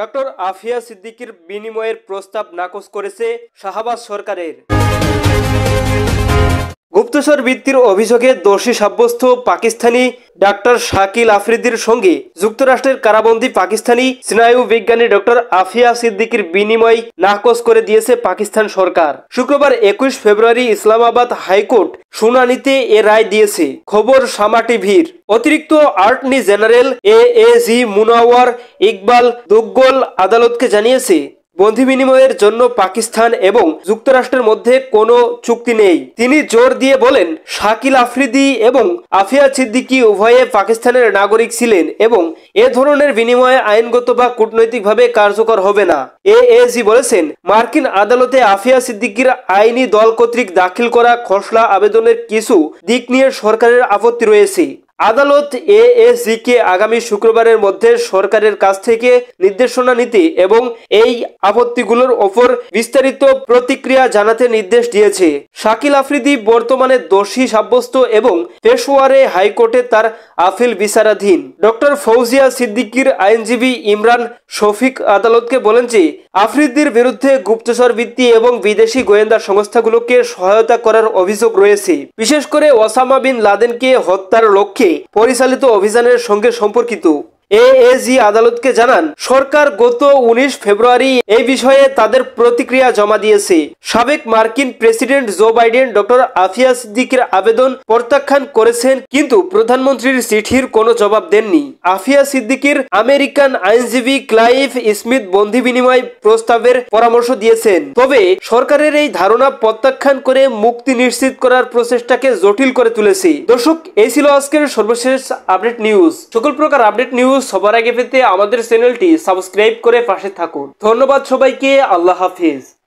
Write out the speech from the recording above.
Doctor Aafia সিদ্দিকীর বিনিময়ের প্রস্তাব নাকচ করেছে শাহবাজ সরকারের। গুপ্তচর বৃত্তির অভিযোগে দোষী সাব্যস্ত পাকিস্তানি ডাক্তার শাকিল আফ্রিদির সঙ্গে যুক্তরাষ্ট্রের কারাবন্দী পাকিস্তানি স্নায়ু বিজ্ঞানী ডক্টর আফিয়া সিদ্দিকীর বিনিময় নাকচ করে দিয়েছে পাকিস্তান সরকার। শুক্রবার 21 ফেব্রুয়ারি ইসলামাবাদ হাইকোর্ট শুনানিতে এ রায় দিয়েছে। খবর শামা টিভির। অতিরিক্ত attorney general AG. Munawar Iqbal Duggal আদালতকে জানিয়েছে, বন্দি বিনিময়ের জন্য পাকিস্তান এবং যুক্তরাষ্ট্রের মধ্যে কোনো চুক্তি নেই। তিনি জোর দিয়ে বলেন, শাকিল আফ্রিদি এবং আফিয়া সিদ্দিকী উভয়ে পাকিস্তানের নাগরিক ছিলেন এবং এ ধরনের বিনিময়ে আইনগত বা কূটনৈতিকভাবে কার্যকর হবে না। এ.জি. বলেছেন, মার্কিন আদালতে আফিয়া সিদ্দিকীর আইনি দল কর্তৃক দাখিল করা খসড়া আবেদনের কিছু দিক নিয়ে সরকারের আপত্তি রয়েছে। আদালত এ.জি.কে আগামী শুক্রবারের মধ্যে সরকারের কাছ থেকে নির্দেশনা নিতে এবং এই আপত্তিগুলোর ওপর বিস্তারিত প্রতিক্রিয়া জানাতে নির্দেশ দিয়েছে। শাকিল আফ্রিদি বর্তমানে দোষী সাব্যস্ত এবং পেশোয়ারে হাইকোর্টে তার আপিল বিচারাধীন। ডক্টর ফৌজিয়া সিদ্দিকীর আইনজীবী ইমরান শফিক আদালতকে বলেন যে, আফ্রিদির বিরুদ্ধে গুপ্তচর বৃত্তি এবং বিদেশি গোয়েন্দা সংস্থাগুলোকে সহায়তা করার অভিযোগ রয়েছে, বিশেষ করে ওসামা বিন লাদেনকে হত্যার লক্ষ্যে পরিচালিত অভিযানের সঙ্গে সম্পর্কিত। এ.জি. আদালতকে জানান, সরকার গত 19 ফেব্রুয়ারি এই বিষয়ে তাদের প্রতিক্রিয়া জমা দিয়েছে। সাবেক মার্কিন president Joe Biden doctor Aafia সিদ্দিকীর আবেদন প্রত্যাখ্যান করেছেন, কিন্তু প্রধানমন্ত্রীর চিঠির কোনো জবাব দেননি। আফিয়া সিদ্দিকীর আমেরিকান আইনজীবী ক্লাইভ স্মিথ বন্দি বিনিময় প্রস্তাবের পরামর্শ দিয়েছেন, তবে সরকারের এই ধারণা প্রত্যাখ্যান করে মুক্তি নিশ্চিত করার প্রচেষ্টাকে জটিল করে তুলেছে। দর্শক, এই ছিল আজকের সর্বশেষ আপডেট নিউজ। সকল প্রকার আপডেট নিউজ সবার আগে পেতে আমাদের চ্যানেলটি সাবস্ক্রাইব করে পাশে থাকুন। ধন্যবাদ সবাইকে। আল্লাহ হাফিজ।